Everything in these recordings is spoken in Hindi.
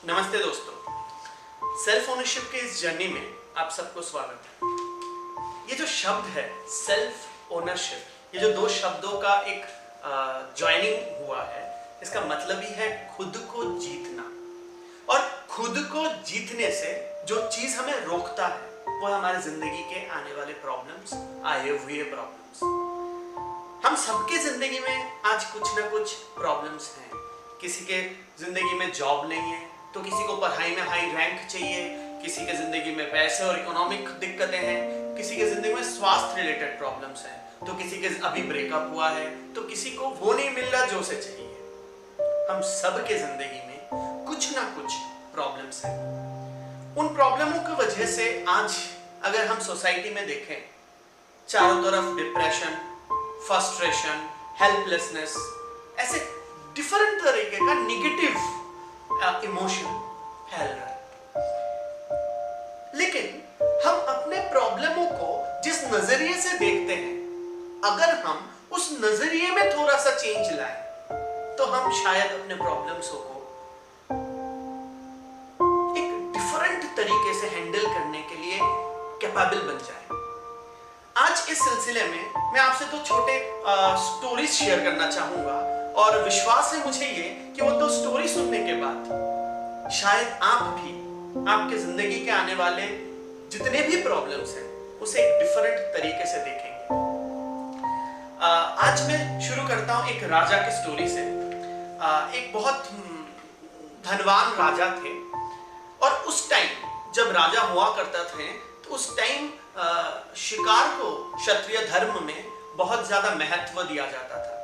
नमस्ते दोस्तों, सेल्फ ओनरशिप के इस जर्नी में आप सबको स्वागत है। ये जो शब्द है सेल्फ ओनरशिप, ये जो दो शब्दों का एक ज्वाइनिंग हुआ है, इसका मतलब ही है खुद को जीतना। और खुद को जीतने से जो चीज हमें रोकता है वो हमारे जिंदगी के आने वाले प्रॉब्लम्स, आए हुए प्रॉब्लम्स। हम सबके जिंदगी में आज कुछ ना कुछ प्रॉब्लम्स हैं। किसी के जिंदगी में जॉब नहीं है तो किसी को पढ़ाई में हाई रैंक चाहिए, किसी के जिंदगी में पैसे और इकोनॉमिक दिक्कतें हैं, किसी के जिंदगी में स्वास्थ्य रिलेटेड प्रॉब्लम्स हैं, तो किसी के अभी ब्रेकअप हुआ है तो किसी को वो नहीं मिल रहा जो उसे चाहिए। हम सब के जिंदगी में कुछ ना कुछ प्रॉब्लम्स हैं। उन प्रॉब्लमों की वजह से आज अगर हम सोसाइटी में देखें, चारों तरफ डिप्रेशन, फ्रस्ट्रेशन, हेल्पलेसनेस, ऐसे डिफरेंट तरीके का नेगेटिव इमोशन फैल रहा है। लेकिन हम अपने प्रॉब्लमों को जिस नजरिए से देखते हैं, अगर हम उस नजरिए में थोड़ा सा चेंज लाएं तो हम शायद अपने प्रॉब्लम्स को एक डिफरेंट तरीके से हैंडल करने के लिए कैपेबल बन जाए। आज इस सिलसिले में मैं आपसे दो छोटे स्टोरीज शेयर करना चाहूंगा और विश्वास है मुझे ये कि वो दो स्टोरी सुनने के बाद शायद आप भी आपके जिंदगी के आने वाले जितने भी प्रॉब्लम्स हैं उसे एक डिफरेंट तरीके से देखेंगे। आज मैं शुरू करता हूं एक राजा की स्टोरी से। एक बहुत धनवान राजा थे और उस टाइम जब राजा हुआ करता थे तो उस टाइम शिकार को क्षत्रिय धर्म में बहुत ज्यादा महत्व दिया जाता था।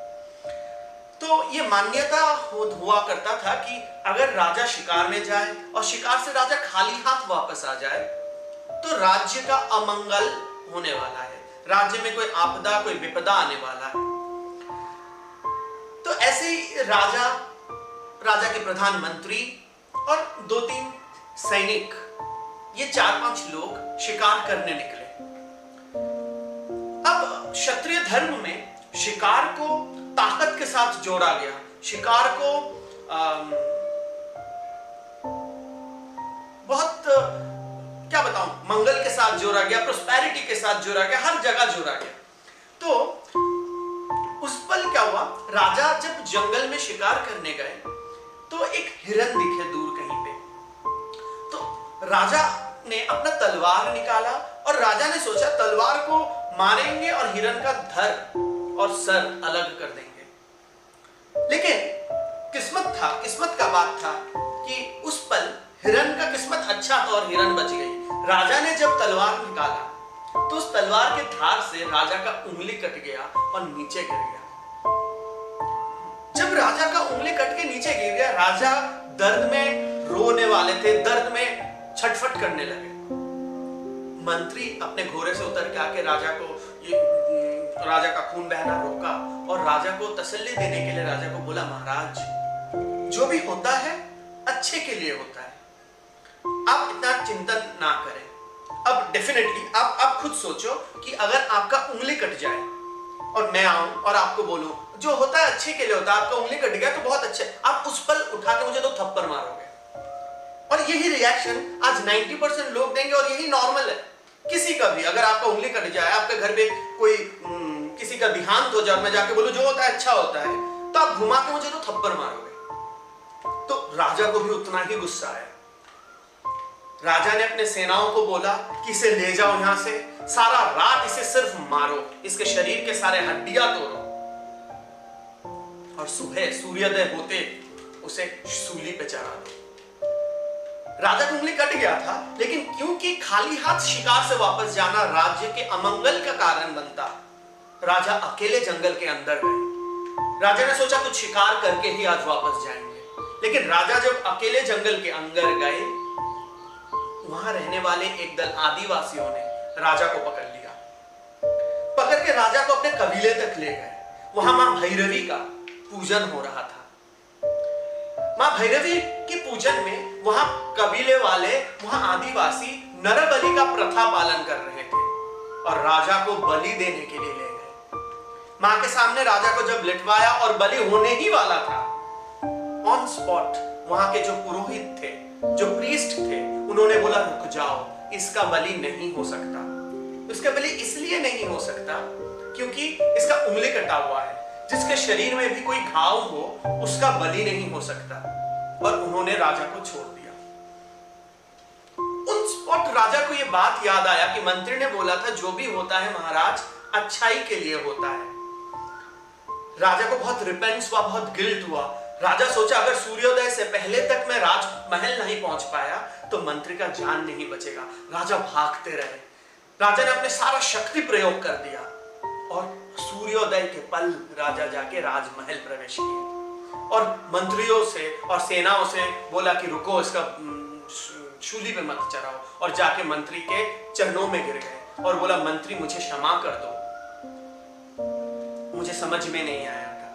तो ये मान्यता हुआ करता था कि अगर राजा शिकार में जाए और शिकार से राजा खाली हाथ वापस आ जाए तो राज्य का अमंगल होने वाला है, राज्य में कोई आपदा, कोई विपदा आने वाला है। तो ऐसे ही राजा के प्रधानमंत्री और 2-3 सैनिक, ये 4-5 लोग शिकार करने निकले। अब क्षत्रिय धर्म में शिकार को ताकत के साथ जोड़ा गया, शिकार को बहुत क्या बताऊं, मंगल के साथ जोड़ा गया, प्रोस्पेरिटी के साथ जोड़ा गया, हर जगह जोड़ा गया। तो उस पल क्या हुआ, राजा जब जंगल में शिकार करने गए तो एक हिरन दिखे दूर कहीं पे। तो राजा ने अपना तलवार निकाला और राजा ने सोचा तलवार को मारेंगे और हिरन का धड़ और सर अलग कर देंगे। लेकिन किस्मत का बात था कि उस पल हिरन का किस्मत अच्छा था और हिरन बच गई। राजा ने जब तलवार निकाला तो उस तलवार के धार से राजा का उंगली कट गया और नीचे गिर गया। जब राजा का उंगली कट के नीचे गिर गया, राजा दर्द में रोने वाले थे, दर्द में छटफट करने लगे। मंत्री अपने घोड़े से उतर के आके राजा का खून बहना रोका और राजा को तसल्ली देने के लिए राजा को बोला, महाराज जो भी होता है अच्छे के लिए होता है, आप इतना चिंतन ना करें। अब डेफिनेटली आप खुद सोचो कि अगर आपका उंगली कट जाए और मैं आऊं और आपको बोलूं जो होता है अच्छे के लिए होता है, आपका उंगली कट गया तो बहुत अच्छे, आप उस पल उठा के मुझे 2 थप्पड़ मारोगे। और यही रिएक्शन आज 90% लोग देंगे और यही नॉर्मल है। किसी का भी अगर आपका उंगली कट जाए, आपके घर पे कोई किसी का देहांत हो जाए, मैं जाके बोलूं जो होता है अच्छा होता है, तो आप घुमा के मुझे 2 थप्पड़ मारोगे। तो राजा को भी उतना ही गुस्सा आया। राजा ने अपने सेनाओं को बोला कि इसे ले जाओ यहां से, सारा रात इसे सिर्फ मारो, इसके शरीर के सारे हड्डियां तोड़ो और सुबह सूर्योदय होते उसे सूली पे चढ़ा दो। राजा की उंगली कट गया था, लेकिन क्योंकि खाली हाथ शिकार से वापस जाना राज्य के अमंगल का कारण बनता, राजा अकेले जंगल के अंदर गए। राजा ने सोचा कुछ शिकार करके ही आज वापस जाएंगे। लेकिन राजा जब अकेले जंगल के अंदर गए, वहां रहने वाले एक दल आदिवासियों ने राजा को पकड़ लिया। पकड़ के राजा को अपने कबीले तक ले गए। वहां मां भैरवी का पूजन हो रहा था। मां भैरवी के पूजन में वहां कबीले वाले, वहां आदिवासी नरबलि का प्रथा पालन कर रहे थे और राजा को बलि देने के लिए ले गए। मां के सामने राजा को जब लिटवाया और बलि होने ही वाला था, ऑन स्पॉट वहां के जो पुरोहित थे, जो प्रीस्ट थे, उन्होंने बोला रुक जाओ, इसका बलि नहीं हो सकता। इसका बलि इसलिए नहीं हो सकता क्योंकि इसका उंगली कटा हुआ है। जिसके शरीर में भी कोई घाव हो उसका बलि नहीं हो सकता। और उन्होंने राजा को छोड़ दिया। उन स्पॉट राजा को यह बात याद आया कि मंत्री ने बोला था जो भी होता है महाराज अच्छाई के लिए होता है। राजा को बहुत रिपेंस हुआ, बहुत गिल्ट हुआ। राजा सोचा अगर सूर्योदय से पहले तक मैं राजमहल नहीं पहुंच पाया तो मंत्री का जान नहीं बचेगा। राजा भागते रहे। राजा ने अपने सारा शक्ति प्रयोग कर दिया और सूर्योदय के पल राजा जाके राजमहल प्रवेश किए और मंत्रियों से और सेनाओं से बोला कि रुको, इसका शूली पे मत चढ़ाओ, और जाके मंत्री के चरणों में गिर गए और बोला मंत्री मुझे क्षमा कर दो, मुझे समझ में नहीं आया था।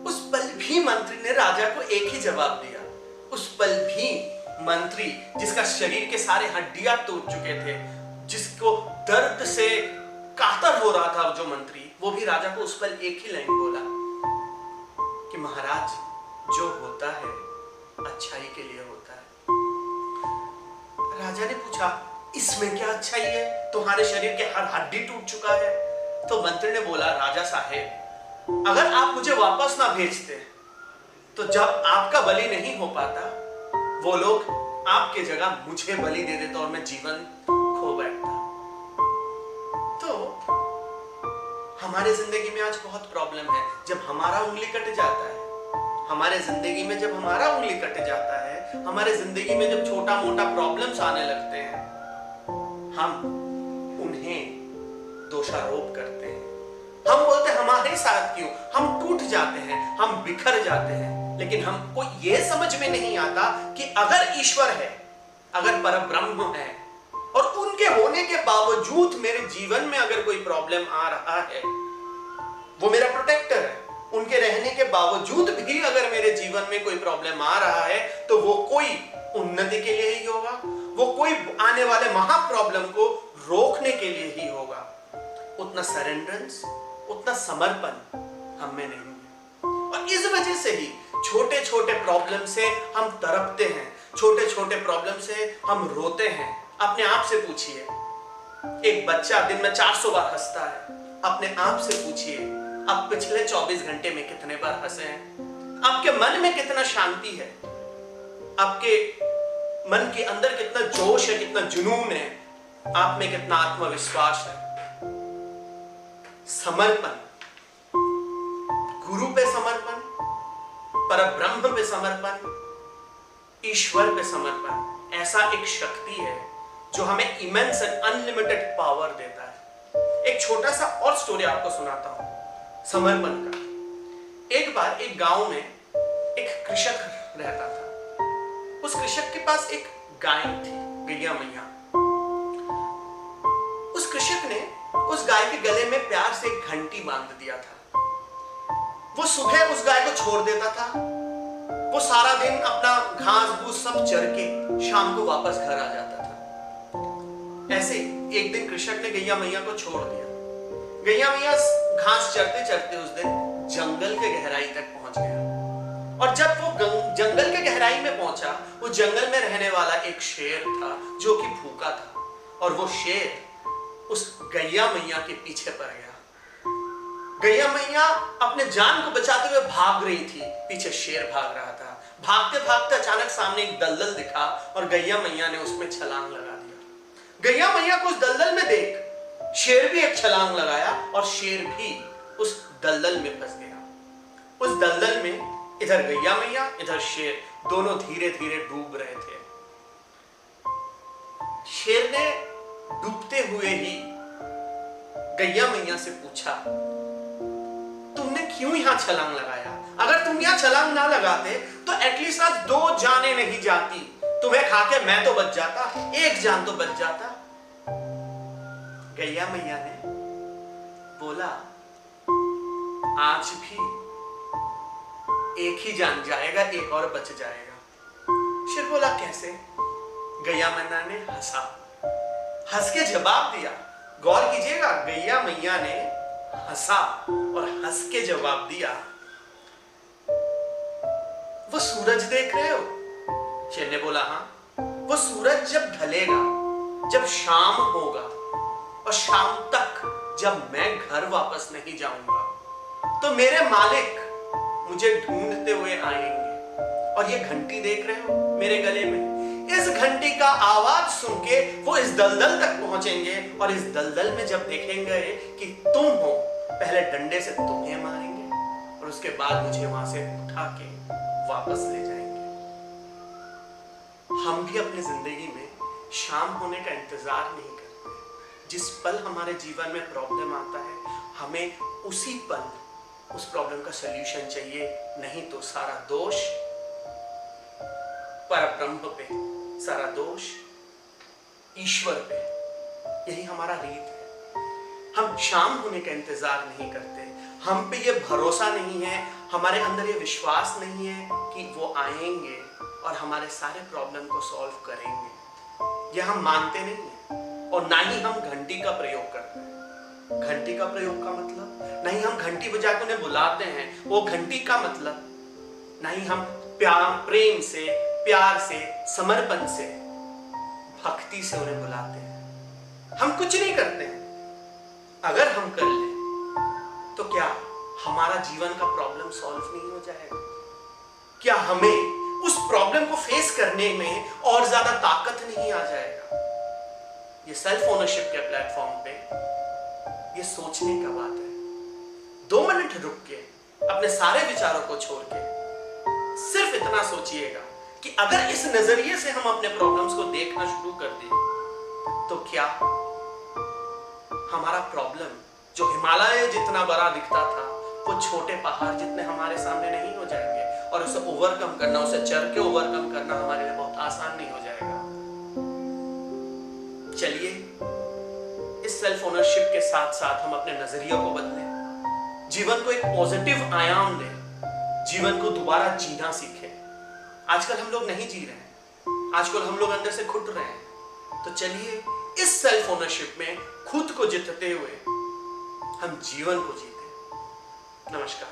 उस पल भी मंत्री ने राजा को एक ही जवाब दिया। उस पल भी मंत्री, जिसका शरीर के सारे हड्डियां टूट चुके थे, जिसको दर्द से कातर हो रहा था जो मंत्री, वो भी राजा को उस पल एक ही लाइन बोला कि महाराज जो होता है अच्छाई के लिए होता है। राजा ने पूछा इसमें क्या अच्छाई है, तुम्हारे शरीर के हर हड्डी टूट चुका है। तो मंत्री ने बोला राजा साहेब अगर आप मुझे वापस ना भेजते तो जब आपका बलि नहीं हो पाता वो लोग आपके जगह मुझे बलि दे देते और मैं जीवन खो बैठता। तो हमारे जिंदगी में आज बहुत प्रॉब्लम है। जब हमारा उंगली कट जाता है, हमारे जिंदगी में जब हमारा उंगली कट जाता है, हमारे जिंदगी में जब छोटा मोटा प्रॉब्लम्स आने लगते हैं, हम उन्हें दोषारोप करते हैं। हम बोलते हैं हमारे साथ क्यों, हम टूट जाते हैं, हम बिखर जाते हैं। लेकिन हमको यह समझ में नहीं आता कि अगर ईश्वर है, अगर परब्रह्म है और उनके होने के बावजूद मेरे जीवन में अगर कोई प्रॉब्लम आ रहा है, वो मेरा प्रोटेक्टर है। उनके रहने के बावजूद भी अगर मेरे जीवन में कोई प्रॉब्लम आ रहा है तो वो कोई उन्नति के लिए ही होगा, वो कोई आने वाले महा प्रॉब्लम को रोकने के लिए ही होगा। उतना सरेंडरेंस, उतना समर्पण हम में नहीं है। और इस वजह से ही छोटे छोटे प्रॉब्लम से हम तड़पते हैं, छोटे छोटे प्रॉब्लम से हम रोते हैं। अपने आप से पूछिए, एक बच्चा दिन में 400 बार हंसता है। अपने आप से पूछिए आप पिछले 24 घंटे में कितने बार हंसे हैं? आपके मन में कितना शांति है? आपके मन के अंदर कितना जोश है, कितना जुनून है? आप में कितना आत्मविश्वास है? समर्पण, गुरु पे समर्पण, परब्रह्म पे समर्पण, ईश्वर पे समर्पण, ऐसा एक शक्ति है जो हमें इमेंस एंड अनलिमिटेड पावर देता है। एक छोटा सा और स्टोरी आपको सुनाता हूं समर्पण का। एक बार एक गांव में एक कृषक रहता था। उस कृषक के पास एक गाय थी, गैया मैया। उस कृषक ने उस गाय के गले में प्यार से एक घंटी बांध दिया था। वो सुबह उस गाय को छोड़ देता था। वो सारा दिन अपना घास फूस सब चर के शाम को वापस घर आ जाता था। ऐसे एक दिन कृषक ने गैया मैया को छोड़ दिया। गैया मैया घास चरते चरते उस दिन जंगल के गहराई तक पहुंच गया। और जब वो जंगल के गहराई में पहुंचा, वो जंगल में रहने वाला एक शेर था जो कि भूखा था। और वो शेर उस गैया मैया के पीछे पड़ गया। गैया मैया अपने जान को बचाते हुए भाग रही थी, पीछे शेर भाग रहा था। भागते भागते अचानक सामने एक दलदल दिखा और गैया मैया ने उसमें छलांग लगा दिया। गैया मैया को उस दलदल में देख शेर भी एक छलांग लगाया और शेर भी उस दलदल में फंस गया। उस दलदल में इधर गैया मैया, इधर शेर, दोनों धीरे धीरे डूब रहे थे। शेर ने डूबते हुए ही गैया मैया से पूछा तुमने क्यों यहां छलांग लगाया? अगर तुम यहां छलांग ना लगाते तो एटलीस्ट आज 2 जानें नहीं जाती। तुम्हें खाके मैं तो बच जाता, एक जान तो बच जाता। गैया मैया ने बोला आज भी एक ही जान जाएगा, एक और बच जाएगा। शेर बोला कैसे? गैया मैया ने हंसा, हंस के जवाब दिया। गौर कीजिएगा, गैया मैया ने हंसा और हंस के जवाब दिया वो सूरज देख रहे हो? शेर ने बोला हाँ। वो सूरज जब ढलेगा, जब शाम होगा और शाम तक जब मैं घर वापस नहीं जाऊंगा, तो मेरे मालिक मुझे ढूंढते हुए आएंगे। और ये घंटी देख रहे हो मेरे गले में, इस घंटी का आवाज सुन के वो इस दलदल तक पहुंचेंगे, और इस दलदल में जब देखेंगे कि तुम हो, पहले डंडे से तुम्हें मारेंगे और उसके बाद मुझे वहां से उठा के वापस ले जाएंगे। हम भी अपनी जिंदगी में शाम होने का इंतजार नहीं करते। जिस पल हमारे जीवन में प्रॉब्लम आता है, हमें उसी पल उस प्रॉब्लम का सलूशन चाहिए, नहीं तो सारा दोष परब्रह्म पे, सारा दोष ईश्वर पे। यही हमारा रीत है। हम शाम होने का इंतजार नहीं करते, हम पे ये भरोसा नहीं है, हमारे अंदर ये विश्वास नहीं है कि वो आएंगे और हमारे सारे प्रॉब्लम को सॉल्व करेंगे। ये हम मानते नहीं हैं, और ना ही हम घंटी का प्रयोग करते हैं। घंटी का प्रयोग का मतलब, नहीं हम घंटी बजा के उन्हें बुलाते हैं, वो घंटी का मतलब, नहीं हम प्रेम से, प्यार से, समर्पण से, भक्ति से उन्हें बुलाते हैं। हम कुछ नहीं करते हैं। अगर हम कर लें तो क्या हमारा जीवन का प्रॉब्लम सॉल्व नहीं हो जाएगा? क्या हमें उस प्रॉब्लम को फेस करने में और ज्यादा ताकत नहीं आ जाएगा? ये सेल्फ ओनरशिप के प्लेटफॉर्म पे ये सोचने का बात है। 2 मिनट रुक के अपने सारे विचारों को छोड़ के सिर्फ इतना सोचिएगा कि अगर इस नजरिए से हम अपने प्रॉब्लम्स को देखना शुरू कर दें, तो क्या हमारा प्रॉब्लम जो हिमालय जितना बड़ा दिखता था, वो छोटे पहाड़ जितने हमारे सामने नहीं हो जाएंगे, और उसे ओवरकम करना, उसे चढ़ के ओवरकम करना हमारे लिए बहुत आसान नहीं हो जाएगा। चलिए इस सेल्फ ओनरशिप के साथ साथ हम अपने नजरियों को बदलें, जीवन को एक पॉजिटिव आयाम दें, जीवन को दोबारा जीना सीखें। आजकल हम लोग नहीं जी रहे हैं, आजकल हम लोग अंदर से घुट रहे हैं। तो चलिए इस सेल्फ ओनरशिप में खुद को जीतते हुए हम जीवन को जीते। नमस्कार।